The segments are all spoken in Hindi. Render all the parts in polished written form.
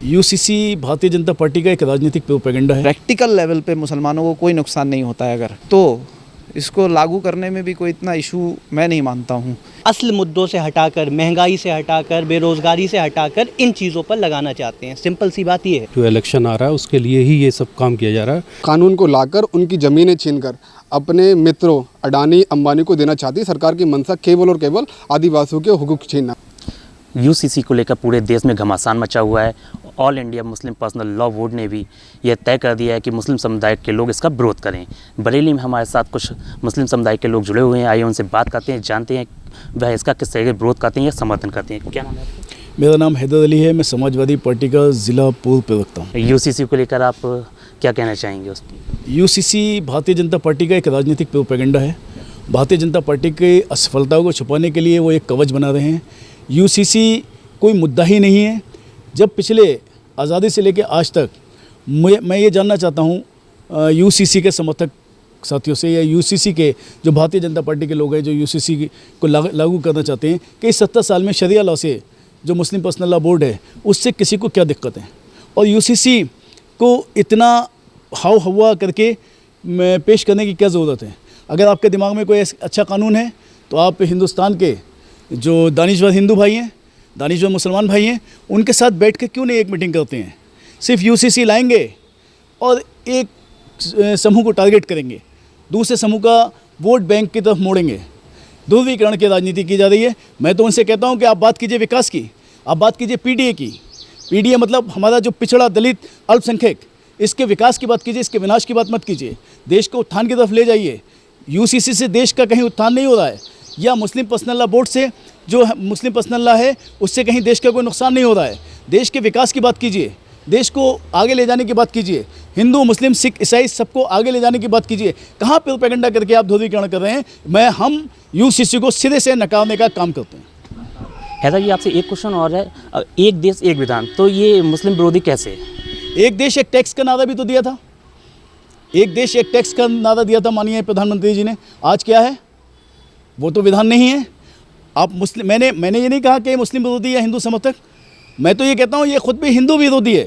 यूसीसी भारतीय जनता पार्टी का एक राजनीतिक प्रोपेगेंडा है। प्रैक्टिकल लेवल पे मुसलमानों को कोई नुकसान नहीं होता है अगर, तो इसको लागू करने में भी कोई इतना इशू मैं नहीं मानता हूँ। असल मुद्दों से हटाकर, महंगाई से हटाकर, बेरोजगारी से हटाकर इन चीज़ों पर लगाना चाहते हैं। सिंपल सी बात ये है। जो इलेक्शन आ रहा है उसके लिए ही ये सब काम किया जा रहा है। कानून को लाकर उनकी ज़मीनें छीनकर अपने मित्रों अडानी अंबानी को देना चाहती है सरकार की मंशा केवल और केवल आदिवासियों के हुकूक छीनना। यूसीसी को लेकर पूरे देश में घमासान मचा हुआ है। All India Muslim personal law board ने भी यह तय कर दिया है कि मुस्लिम समुदाय के लोग इसका विरोध करें। बरेली में हमारे साथ कुछ मुस्लिम समुदाय के लोग जुड़े हुए हैं, आइए उनसे बात करते हैं, जानते हैं वह इसका किस तरह के विरोध करते हैं या समर्थन करते हैं। क्या नाम है आपका? मेरा नाम हैदर अली है, मैं समाजवादी पार्टी का ज़िला पूर्व प्रवक्ता हूँ। यूसीसी को लेकर आप क्या कहना चाहेंगे उस पर? यूसीसी भारतीय जनता पार्टी का एक राजनीतिक प्रोपेगेंडा है। भारतीय जनता पार्टी की असफलताओं को छुपाने के लिए वो एक कवच बना रहे हैं। यूसीसी कोई मुद्दा ही नहीं है। जब पिछले आज़ादी से लेकर आज तक मैं ये जानना चाहता हूँ यूसीसी के समर्थक साथियों से या यूसीसी के जो भारतीय जनता पार्टी के लोग हैं जो यूसीसी को लागू करना चाहते हैं कि इस 70 साल में शरिया लॉ से जो मुस्लिम पर्सनल लॉ बोर्ड है उससे किसी को क्या दिक्कत है, और यूसीसी को इतना हाव हवा करके पेश करने की क्या ज़रूरत है। अगर आपके दिमाग में कोई अच्छा कानून है तो आप हिंदुस्तान के जो दानिशवर हिंदू भाई हैं, दानिशवर मुसलमान भाई हैं, उनके साथ बैठ के क्यों नहीं एक मीटिंग करते हैं। सिर्फ यूसीसी लाएंगे और एक समूह को टारगेट करेंगे, दूसरे समूह का वोट बैंक की तरफ मोड़ेंगे। ध्रुवीकरण की राजनीति की जा रही है। मैं तो उनसे कहता हूं कि आप बात कीजिए विकास की, आप बात कीजिए पीडीए की। पीडीए मतलब हमारा जो पिछड़ा दलित अल्पसंख्यक, इसके विकास की बात कीजिए, इसके विनाश की बात मत कीजिए। देश को उत्थान की तरफ ले जाइए। यूसीसी से देश का कहीं उत्थान नहीं हो रहा है, या मुस्लिम पर्सनल लॉ बोर्ड से जो मुस्लिम पर्सनल लॉ है उससे कहीं देश का कोई नुकसान नहीं हो रहा है। देश के विकास की बात कीजिए, देश को आगे ले जाने की बात कीजिए, हिंदू मुस्लिम सिख ईसाई सबको आगे ले जाने की बात कीजिए। कहाँ प्रोपेगेंडा करके आप ध्रुवीकरण कर रहे हैं। हम यूसीसी को सिरे से नकारने का काम करते हैं। हैदर जी, आपसे एक क्वेश्चन और है। एक देश एक विधान, तो ये मुस्लिम विरोधी कैसे है? एक देश एक टैक्स का नारा भी तो दिया था। एक देश एक टैक्स का नारा दिया था माननीय प्रधानमंत्री जी ने। आज क्या है? वो तो विधान नहीं है। आप मुस्लिम, मैंने ये नहीं कहा कि मुस्लिम विरोधी या हिंदू समर्थक, मैं तो ये कहता हूँ ये खुद भी हिंदू विरोधी है।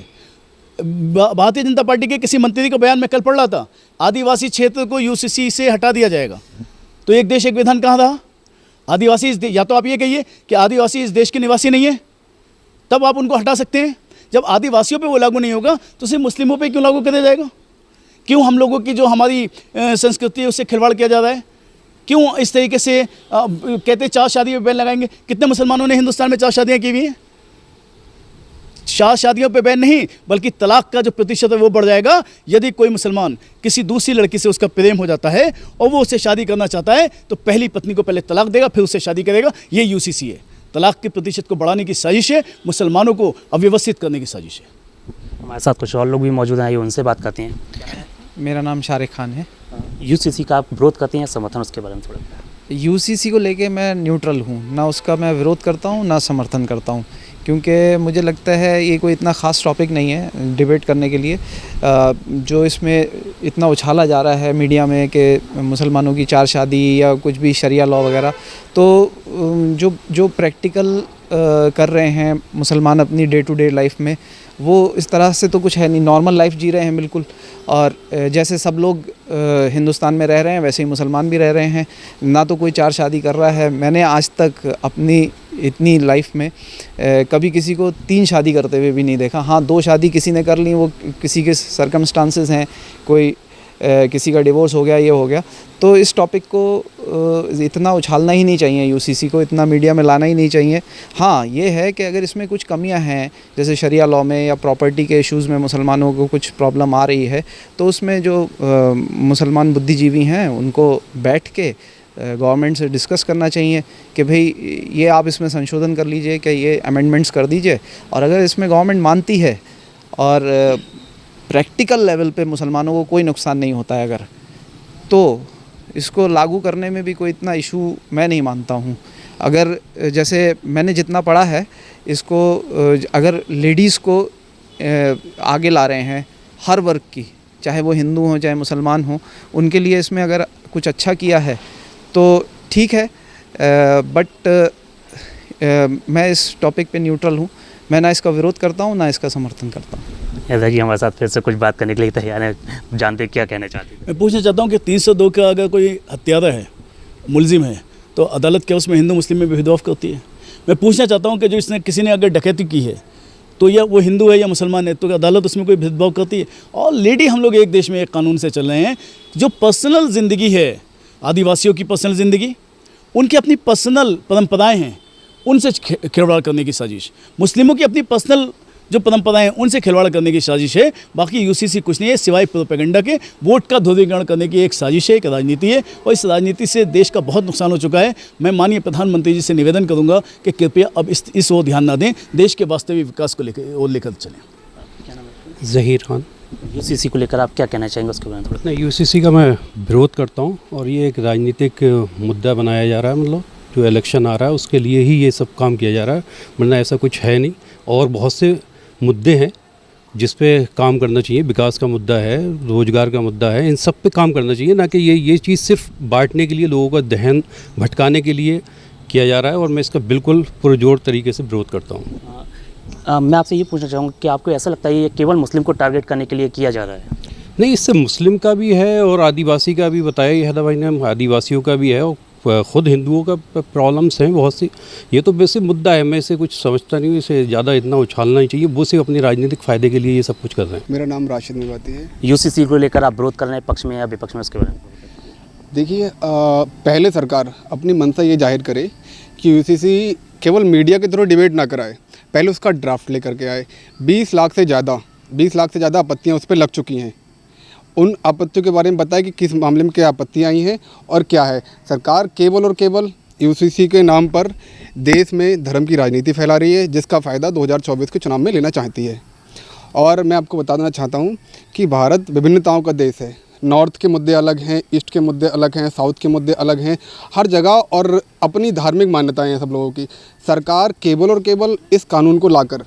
भारतीय जनता पार्टी के किसी मंत्री का बयान मैं कल पढ़ रहा था, आदिवासी क्षेत्र को यूसीसी से हटा दिया जाएगा। तो एक देश एक विधान कहाँ रहा? आदिवासी या तो आप ये कहिए कि आदिवासी इस देश के निवासी नहीं है, तब आप उनको हटा सकते हैं। जब आदिवासियों पे वो लागू नहीं होगा तो सिर्फ मुस्लिमों पे क्यों लागू किया जाएगा? क्यों हम लोगों की जो हमारी संस्कृति है उससे खिलवाड़ किया जा रहा है? क्यों इस तरीके से कहते 4 शादी पे बैन लगाएंगे? कितने मुसलमानों ने हिंदुस्तान में 4 शादियाँ की हुई हैं? 4 शादियों पे बैन नहीं, बल्कि तलाक का जो प्रतिशत है वो बढ़ जाएगा। यदि कोई मुसलमान किसी दूसरी लड़की से उसका प्रेम हो जाता है और वो उससे शादी करना चाहता है तो पहली पत्नी को पहले तलाक देगा, फिर उससे शादी करेगा। ये यूसीसी है। तलाक के प्रतिशत को बढ़ाने की साजिश है, मुसलमानों को अव्यवस्थित करने की साजिश है। हमारे साथ कुछ और लोग भी मौजूद हैं, आइए उनसे बात करते हैं। मेरा नाम शारिक खान है। यूसीसी का आप विरोध करते हैं या समर्थन, उसके बारे में थोड़ा? यूसीसी को लेके मैं न्यूट्रल हूँ, ना उसका मैं विरोध करता हूँ ना समर्थन करता हूँ, क्योंकि मुझे लगता है ये कोई इतना ख़ास टॉपिक नहीं है डिबेट करने के लिए। जो इसमें इतना उछाला जा रहा है मीडिया में कि मुसलमानों की 4 शादी या कुछ भी शरिया लॉ वगैरह, तो जो प्रैक्टिकल कर रहे हैं मुसलमान अपनी डे टू डे लाइफ में, वो इस तरह से तो कुछ है नहीं। नॉर्मल लाइफ जी रहे हैं बिल्कुल, और जैसे सब लोग हिंदुस्तान में रह रहे हैं वैसे ही मुसलमान भी रह रहे हैं। ना तो कोई 4 शादी कर रहा है। मैंने आज तक अपनी इतनी लाइफ में कभी किसी को 3 शादी करते हुए भी नहीं देखा। हाँ, 2 शादी किसी ने कर ली, वो किसी के सर्कमस्टांसेस हैं, कोई किसी का डिवोर्स हो गया, ये हो गया। तो इस टॉपिक को इतना उछालना ही नहीं चाहिए, यूसीसी को इतना मीडिया में लाना ही नहीं चाहिए। हाँ, ये है कि अगर इसमें कुछ कमियां हैं, जैसे शरिया लॉ में या प्रॉपर्टी के इश्यूज़ में मुसलमानों को कुछ प्रॉब्लम आ रही है, तो उसमें जो मुसलमान बुद्धिजीवी हैं उनको बैठ के गवर्नमेंट से डिस्कस करना चाहिए कि भाई ये आप इसमें संशोधन कर लीजिए, कि ये अमेंडमेंट्स कर दीजिए। और अगर इसमें गवर्नमेंट मानती है और प्रैक्टिकल लेवल पे मुसलमानों को कोई नुकसान नहीं होता है अगर, तो इसको लागू करने में भी कोई इतना इशू मैं नहीं मानता हूँ। अगर जैसे मैंने जितना पढ़ा है, इसको अगर लेडीज़ को आगे ला रहे हैं हर वर्ग की, चाहे वो हिंदू हों चाहे मुसलमान हों, उनके लिए इसमें अगर कुछ अच्छा किया है तो ठीक है। बट मैं इस टॉपिक पे न्यूट्रल हूँ। मैं ना इसका विरोध करता हूँ ना इसका समर्थन करता हूँ। ऐसा जी हमारे साथ फिर से कुछ बात करने के लिए तैयार है, जानते हैं क्या कहना चाहते हैं। मैं पूछना चाहता हूँ कि 302 का अगर कोई हत्यारा है, मुलजिम है, तो अदालत क्या उसमें हिंदू मुस्लिम में भेदभाव करती है? मैं पूछना चाहता हूँ कि जो इसने किसी ने अगर डकैती की है तो या वो हिंदू है या मुसलमान है, तो अदालत उसमें कोई भेदभाव करती है? ऑलरेडी हम लोग एक देश में एक कानून से चल रहे हैं। जो पर्सनल ज़िंदगी है, आदिवासियों की पर्सनल ज़िंदगी, उनकी अपनी पर्सनल परंपराएं हैं, उनसे खिलवाड़ करने की साजिश। मुस्लिमों की अपनी पर्सनल जो परंपराएं हैं उनसे खिलवाड़ करने की साजिश है। बाकी यूसीसी कुछ नहीं है सिवाय प्रोपेगेंडा के। वोट का ध्रुवीकरण करने की एक साजिश है, एक राजनीति है, और इस राजनीति से देश का बहुत नुकसान हो चुका है। मैं माननीय प्रधानमंत्री जी से निवेदन करूंगा कि कृपया अब इस ओर ध्यान ना दें, देश के वास्तविक विकास को लेकर चलें। ज़हीर खान। यूसीसी को लेकर आप क्या कहना चाहेंगे उसके बारे में थोड़ा? नहीं, यूसीसी का मैं विरोध करता हूँ और ये एक राजनीतिक मुद्दा बनाया जा रहा है। मतलब जो इलेक्शन आ रहा है उसके लिए ही ये सब काम किया जा रहा है, वरना ऐसा कुछ है नहीं। और बहुत से मुद्दे हैं जिस पे काम करना चाहिए। विकास का मुद्दा है, रोज़गार का मुद्दा है, इन सब पे काम करना चाहिए, ना कि ये चीज़ सिर्फ बांटने के लिए, लोगों का ध्यान भटकाने के लिए किया जा रहा है। और मैं इसका बिल्कुल पुरजोर तरीके से विरोध करता हूँ। मैं आपसे ये पूछना चाहूँगा कि आपको ऐसा लगता है ये केवल मुस्लिम को टारगेट करने के लिए किया जा रहा है? नहीं, इससे मुस्लिम का भी है और आदिवासी का भी बताया ही हैदर भाई ने, आदिवासियों का भी है और ख़ुद हिंदुओं का प्रॉब्लम्स हैं बहुत सी। ये तो बेसिक मुद्दा है, मैं इसे कुछ समझता नहीं हूँ, इसे ज़्यादा इतना उछालना ही चाहिए। वो सिर्फ अपनी राजनीतिक फ़ायदे के लिए ये सब कुछ कर रहे हैं। मेरा नाम राशिद मेवाती है। यूसीसी को लेकर आप विरोध कर रहे हैं, पक्ष में या विपक्ष में, उसके बारे में? देखिए, पहले सरकार अपनी मंशा ये जाहिर करे कि यूसीसी केवल मीडिया के थ्रू डिबेट ना कराए, पहले उसका ड्राफ्ट लेकर के आए। 20 लाख से ज़्यादा आपत्तियाँ उस पर लग चुकी हैं। उन आपत्तियों के बारे में बताएं कि किस मामले में क्या आपत्तियाँ आई हैं और क्या है। सरकार केवल और केवल यूसीसी के नाम पर देश में धर्म की राजनीति फैला रही है, जिसका फ़ायदा 2024 के चुनाव में लेना चाहती है। और मैं आपको बता देना चाहता हूँ कि भारत विभिन्नताओं का देश है। नॉर्थ के मुद्दे अलग हैं, ईस्ट के मुद्दे अलग हैं, साउथ के मुद्दे अलग हैं, हर जगह, और अपनी धार्मिक मान्यताएं हैं सब लोगों की। सरकार केवल और केवल इस कानून को लाकर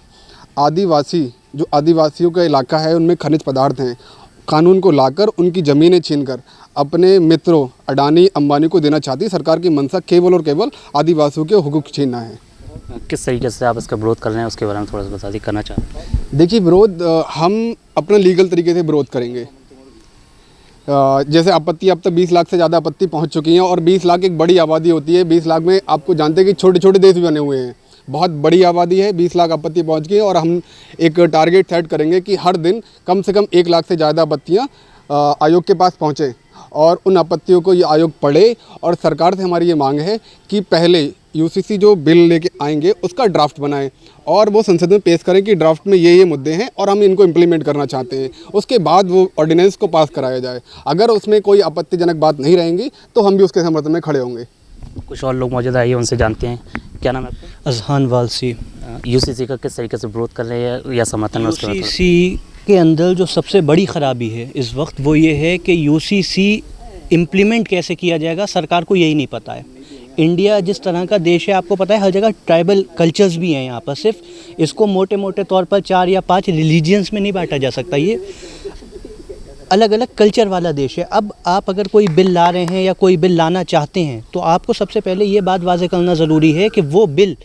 आदिवासियों का इलाका है, उनमें खनिज पदार्थ हैं, कानून को लाकर उनकी ज़मीनें छीनकर अपने मित्रों अडानी अंबानी को देना चाहती है। सरकार की मंशा केवल और केवल आदिवासियों के हुकूक छीनना है। किस तरीके से आप इसका विरोध कर रहे हैं उसके बारे में थोड़ा सा बता दी करना चाहते हैं? देखिए, विरोध हम अपना लीगल तरीके से विरोध करेंगे। जैसे आपत्ति, अब तक 20 लाख से ज़्यादा आपत्ति पहुंच चुकी हैं, और 20 लाख एक बड़ी आबादी होती है। 20 लाख में आपको जानते हैं कि छोटे छोटे देश भी बने हुए हैं, बहुत बड़ी आबादी है। 20 लाख आपत्ति पहुंच गई है, और हम एक टारगेट सेट करेंगे कि हर दिन कम से कम 1 लाख से ज़्यादा आपत्तियाँ आयोग के पास पहुँचें, और उन आपत्तियों को ये आयोग पढ़े। और सरकार से हमारी ये मांग है कि पहले यूसीसी जो बिल लेके आएंगे उसका ड्राफ्ट बनाएं, और वो संसद में पेश करें कि ड्राफ्ट में ये मुद्दे हैं और हम इनको इम्प्लीमेंट करना चाहते हैं। उसके बाद वो ऑर्डिनेंस को पास कराया जाए। अगर उसमें कोई आपत्तिजनक बात नहीं रहेंगी तो हम भी उसके समर्थन में खड़े होंगे। कुछ और लोग मौजूद आइए, उनसे जानते हैं। क्या नाम है आपका? अजहान वालसी। यूसीसी का किस तरीके से विरोध कर रहे हैं या समर्थन में, उसके बारे में? यूसीसी के अंदर जो सबसे बड़ी ख़राबी है इस वक्त वो ये है कि यूसीसी इम्प्लीमेंट कैसे किया जाएगा, सरकार को यही नहीं पता है। इंडिया जिस तरह का देश है, आपको पता है हर जगह ट्राइबल कल्चर्स भी हैं यहाँ पर। सिर्फ इसको मोटे मोटे तौर पर 4 या 5 रिलीजियंस में नहीं बांटा जा सकता। ये अलग अलग कल्चर वाला देश है। अब आप अगर कोई बिल ला रहे हैं या कोई बिल लाना चाहते हैं तो आपको सबसे पहले ये बात वाज़ेह करना ज़रूरी है कि वो बिल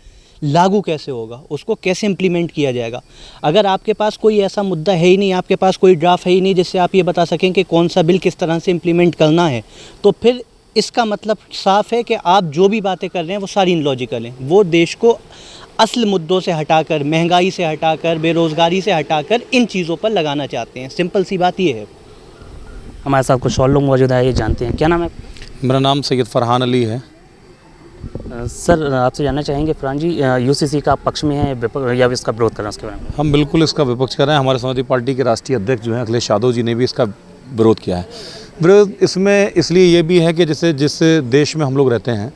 लागू कैसे होगा, उसको कैसे इम्प्लीमेंट किया जाएगा। अगर आपके पास कोई ऐसा मुद्दा है ही नहीं, आपके पास कोई ड्राफ्ट है ही नहीं जिससे आप ये बता सकें कि कौन सा बिल किस तरह से इम्प्लीमेंट करना है, तो फिर इसका मतलब साफ़ है कि आप जो भी बातें कर रहे हैं वो सारी इनलॉजिकल हैं। वो देश को असल मुद्दों से हटाकर, महंगाई से हटाकर, बेरोज़गारी से हटाकर इन चीज़ों पर लगाना चाहते हैं। सिंपल सी बात ये है। हमारे साथ कुछ और लोग मौजूद है, ये जानते हैं। क्या नाम है? मेरा नाम सैयद फरहान अली है। सर, आपसे जानना चाहेंगे फरहान जी, यूसीसी का पक्ष में है या इसका विरोध कर रहे हैं, उसके बारे में? हम बिल्कुल इसका विपक्ष कर रहे हैं। हमारे समाजवादी पार्टी के राष्ट्रीय अध्यक्ष जो हैं अखिलेश यादव जी ने भी इसका विरोध किया है। विरोध इसमें इसलिए ये भी है कि जैसे जिस देश में हम लोग रहते हैं,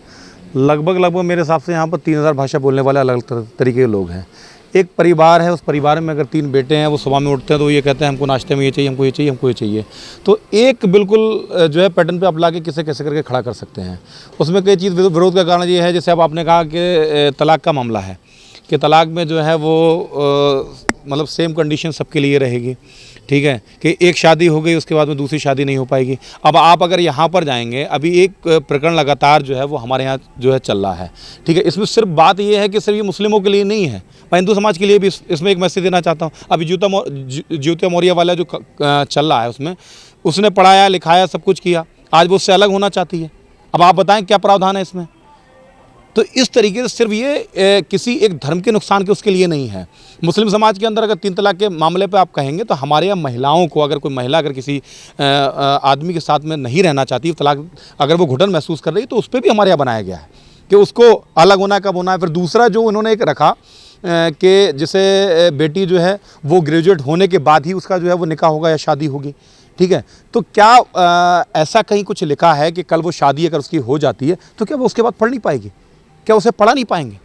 लगभग मेरे हिसाब से यहाँ पर 3000 भाषा बोलने वाले अलग अलग तरीके के लोग हैं। एक परिवार है, उस परिवार में अगर 3 बेटे हैं, वो सुबह में उठते हैं तो ये कहते हैं हमको नाश्ते में ये चाहिए, हमको ये चाहिए, हमको ये चाहिए। तो एक बिल्कुल जो है पैटर्न पे आप लाके किसे कैसे करके खड़ा कर सकते हैं। उसमें कई चीज़ विरोध का कारण ये है, जैसे अब आपने कहा कि तलाक का मामला है, कि तलाक में जो है वो मतलब सेम कंडीशन सबके लिए रहेगी। ठीक है, कि एक शादी हो गई उसके बाद में दूसरी शादी नहीं हो पाएगी। अब आप अगर यहाँ पर जाएंगे, अभी एक प्रकरण लगातार जो है वो हमारे यहाँ जो है चल रहा है, ठीक है। इसमें सिर्फ बात ये है कि सिर्फ ये मुस्लिमों के लिए नहीं है, मैं हिंदू समाज के लिए भी इसमें एक मैसेज देना चाहता हूँ। अभी ज्योति मौर्य वाला जो चल रहा है उसमें उसने पढ़ाया लिखाया सब कुछ किया, आज वो उससे अलग होना चाहती है। अब आप बताएं क्या प्रावधान है इसमें। तो इस तरीके से सिर्फ ये किसी एक धर्म के नुकसान के उसके लिए नहीं है। मुस्लिम समाज के अंदर अगर 3 तलाक के मामले पे आप कहेंगे तो हमारे यहाँ महिलाओं को, अगर कोई महिला अगर किसी आदमी के साथ में नहीं रहना चाहती, तलाक अगर वो घुटन महसूस कर रही है, तो उस पर भी हमारे यहाँ बनाया गया है कि उसको अलग होना कब होना है। फिर दूसरा जो उन्होंने एक रखा कि जैसे बेटी जो है वो ग्रेजुएट होने के बाद ही उसका जो है वो निकाह होगा या शादी होगी, ठीक है। तो क्या ऐसा कहीं कुछ लिखा है कि कल वो शादी अगर उसकी हो जाती है तो क्या वो उसके बाद पढ़ नहीं पाएगी, क्या उसे पढ़ा नहीं पाएंगे?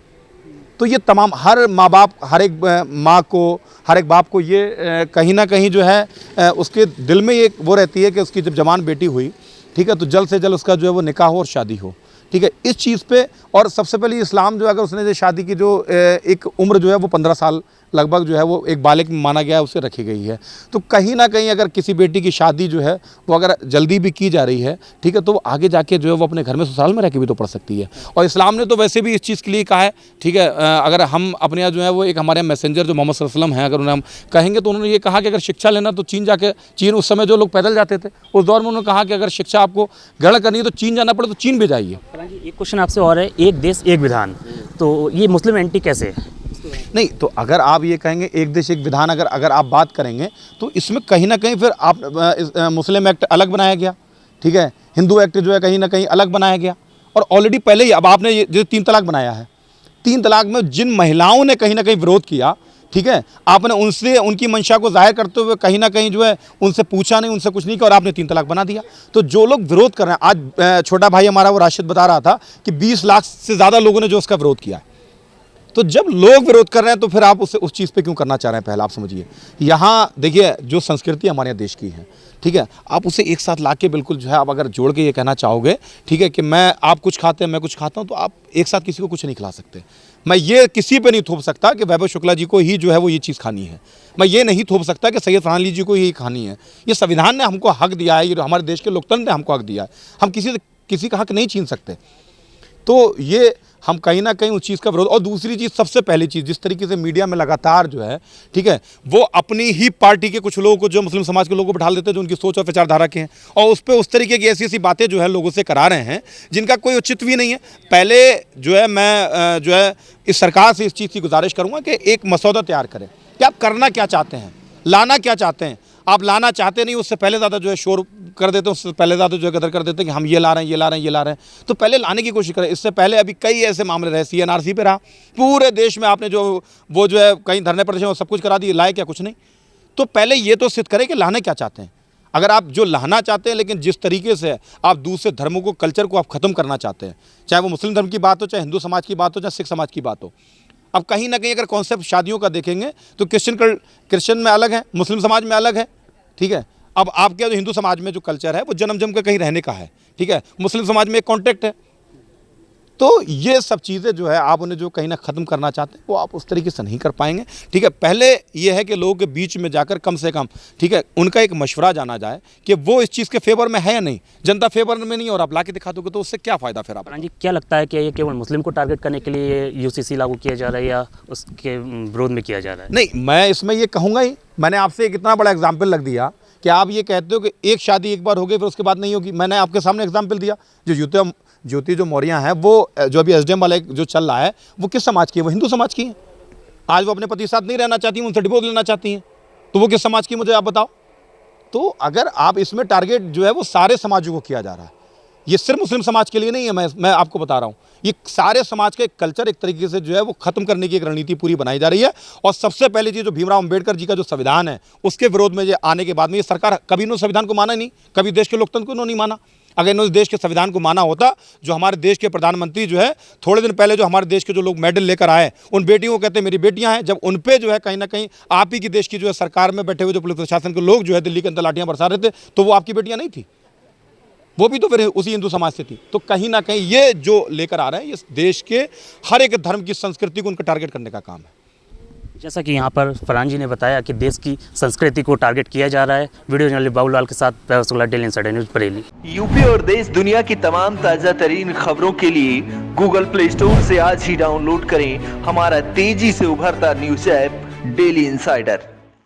तो ये तमाम हर माँ बाप, हर एक माँ को, हर एक बाप को ये कहीं ना कहीं जो है उसके दिल में ये वो रहती है कि उसकी जब जवान बेटी हुई, ठीक है, तो जल्द से जल्द उसका जो है वो निकाह हो और शादी हो, ठीक है। इस चीज़ पे, और सबसे पहले इस्लाम जो अगर उसने जो शादी की जो एक उम्र जो है वो 15 साल लगभग जो है वो एक बालिग में माना गया है, उसे रखी गई है। तो कहीं ना कहीं अगर किसी बेटी की शादी जो है वो अगर जल्दी भी की जा रही है, ठीक है, तो वो आगे जाके जो है वो अपने घर में ससुराल में रह के भी तो पढ़ सकती है। और इस्लाम ने तो वैसे भी इस चीज़ के लिए कहा है, ठीक है। अगर हम अपने यहाँ जो है वो एक हमारे मैसेंजर जो मोहम्मद सल्लल्लाहु अलैहि वसल्लम हैं, अगर उन्हें हम कहेंगे तो उन्होंने ये कहा कि अगर शिक्षा लेना तो चीन उस समय जो लोग पैदल जाते थे उस दौर में उन्होंने कहा कि अगर शिक्षा आपको ग्रहण करनी है तो चीन जाना पड़े तो चीन भी जाइए। एक क्वेश्चन आपसे और है, एक देश एक विधान, तो ये मुस्लिम एंटी कैसे है? नहीं, तो अगर आप ये कहेंगे एक देश एक विधान, अगर आप बात करेंगे तो इसमें कहीं ना कहीं फिर आप मुस्लिम एक्ट अलग बनाया गया, ठीक है, हिंदू एक्ट जो है कहीं ना कहीं अलग बनाया गया। और ऑलरेडी पहले ही अब आपने ये जो 3 तलाक बनाया है, 3 तलाक में जिन महिलाओं ने कहीं ना कहीं विरोध किया, ठीक है, आपने उनसे उनकी मंशा को जाहिर करते हुए कहीं ना कहीं जो है उनसे पूछा नहीं, उनसे कुछ नहीं किया और आपने 3 तलाक बना दिया। तो जो लोग विरोध कर रहे हैं, आज छोटा भाई हमारा वो राशिद बता रहा था कि 20 लाख से ज़्यादा लोगों ने जो उसका विरोध किया है। तो जब लोग विरोध कर रहे हैं तो फिर आप उस चीज़ पे क्यों करना चाह रहे हैं? पहले आप समझिए, यहाँ देखिए जो संस्कृति हमारे यहाँ देश की है, ठीक है, आप उसे एक साथ ला के बिल्कुल जो है आप अगर जोड़ के ये कहना चाहोगे, ठीक है, कि आप कुछ खाते हैं मैं कुछ खाता हूँ, तो आप एक साथ किसी को कुछ नहीं खिला सकते। मैं ये किसी पे नहीं थोप सकता कि वैभव शुक्ला जी को ही जो है वो ये चीज़ खानी है, मैं ये नहीं थोप सकता कि सैयद फरहान अली जी को ही खानी है। ये संविधान ने हमको हक दिया है, ये हमारे देश के लोकतंत्र ने हमको हक दिया है, हम किसी का हक नहीं छीन सकते। तो ये हम कहीं ना कहीं उस चीज़ का विरोध। और दूसरी चीज़, सबसे पहली चीज़, जिस तरीके से मीडिया में लगातार जो है, ठीक है, वो अपनी ही पार्टी के कुछ लोगों को, जो मुस्लिम समाज के लोगों को बिठा देते हैं जो उनकी सोच और विचारधारा के हैं, और उस पर उस तरीके की ऐसी ऐसी बातें जो है लोगों से करा रहे हैं जिनका कोई औचित्य भी नहीं है। पहले जो है मैं जो है इस सरकार से इस चीज़ की गुजारिश करूँगा कि एक मसौदा तैयार करें कि आप करना क्या चाहते हैं, लाना क्या चाहते हैं। आप लाना चाहते नहीं, उससे पहले ज़्यादा जो है शोर कर देते हैं, उससे पहले ज़्यादा जो है गदर कर देते हैं कि हम ये ला रहे हैं, ये ला रहे हैं, ये ला रहे हैं। तो पहले लाने की कोशिश करें। इससे पहले अभी कई ऐसे मामले रहे, CNRC पे रहा, पूरे देश में आपने जो वो जो है कहीं धरने प्रदर्शन वो सब कुछ करा दिए, लाए क्या? कुछ नहीं। तो पहले ये तो सिद्ध करें कि लाने क्या चाहते हैं। अगर आप जो लाना चाहते हैं, लेकिन जिस तरीके से आप दूसरे धर्मों को, कल्चर को आप ख़त्म करना चाहते हैं, चाहे वो मुस्लिम धर्म की बात हो, चाहे हिंदू समाज की बात हो, चाहे सिख समाज की बात हो। अब कहीं ना कहीं अगर कॉन्सेप्ट शादियों का देखेंगे तो क्रिश्चियन में अलग है, मुस्लिम समाज में अलग है, ठीक है। अब आपके जो हिंदू समाज में जो कल्चर है वो जन्म जम के कहीं रहने का है, ठीक है, मुस्लिम समाज में एक कॉन्ट्रैक्ट है। तो ये सब चीज़ें जो है आप उन्हें जो कहीं ना ख़त्म करना चाहते हैं वो आप उस तरीके से नहीं कर पाएंगे, ठीक है। पहले ये है कि लोगों के बीच में जाकर कम से कम, ठीक है, उनका एक मशवरा जाना जाए कि वो इस चीज़ के फेवर में है या नहीं। जनता फेवर में नहीं और आप ला के दिखा दोगे तो उससे क्या फ़ायदा फिर? आप जी, क्या लगता है कि ये केवल मुस्लिम को टारगेट करने के लिए UCC लागू किया जा रहा है या उसके विरोध में किया जा रहा है? नहीं, मैं इसमें ये कहूँगा ही, मैंने आपसे एक इतना बड़ा एग्जाम्पल रख दिया कि आप ये कहते हो कि एक शादी एक बार हो गई फिर उसके बाद नहीं होगी। मैंने आपके सामने एग्जाम्पल दिया, जो ज्योति जो मौर्य हैं, वो जो अभी SDM वाला जो चल रहा है वो किस समाज की है? वो हिंदू समाज की है। आज वो अपने पति के साथ नहीं रहना चाहती हैं, उनसे डिवोर्स लेना चाहती हैं, तो वो किस समाज की, मुझे आप बताओ। तो अगर आप इसमें टारगेट जो है वो सारे समाजों को किया जा रहा है, ये सिर्फ मुस्लिम समाज के लिए नहीं है। मैं आपको बता रहा हूँ, ये सारे समाज का एक कल्चर एक तरीके से जो है वो खत्म करने की एक रणनीति पूरी बनाई जा रही है। और सबसे पहली चीज़, जो भीमराव अम्बेडकर जी का जो संविधान है उसके विरोध में ये आने के बाद में ये सरकार कभी इन्होंने संविधान को माना नहीं, कभी देश के लोकतंत्र को इन्होंने नहीं माना। अगर इन्होंने देश के संविधान को माना होता, जो हमारे देश के प्रधानमंत्री जो है थोड़े दिन पहले जो हमारे देश के जो लोग मेडल लेकर आए, उन बेटियों को कहते हैं मेरी बेटियां हैं, जब उन पे जो है कहीं ना कहीं आप ही की देश की जो है सरकार में बैठे हुए जो पुलिस प्रशासन के लोग जो है दिल्ली के अंदर लाठियां बरसा रहे थे, तो वो आपकी बेटियां नहीं थी, वो भी तो फिर उसी हिंदू समाज से थी। तो कहीं ना कहीं ये जो लेकर आ रहे हैं, ये देश के हर एक धर्म की संस्कृति को उनका टारगेट करने का काम है। जैसा कि यहाँ पर फरहान जी ने बताया कि देश की संस्कृति को टारगेट किया जा रहा है। वीडियो जर्नलिस्ट बाबूलाल के साथ Vaibhav Shukla, daily insider news, Bareilly. UP और देश दुनिया की तमाम ताज़ा तरीन खबरों के लिए गूगल प्ले स्टोर से आज ही डाउनलोड करें हमारा तेजी से उभरता न्यूज़ ऐप डेली इंसाइडर।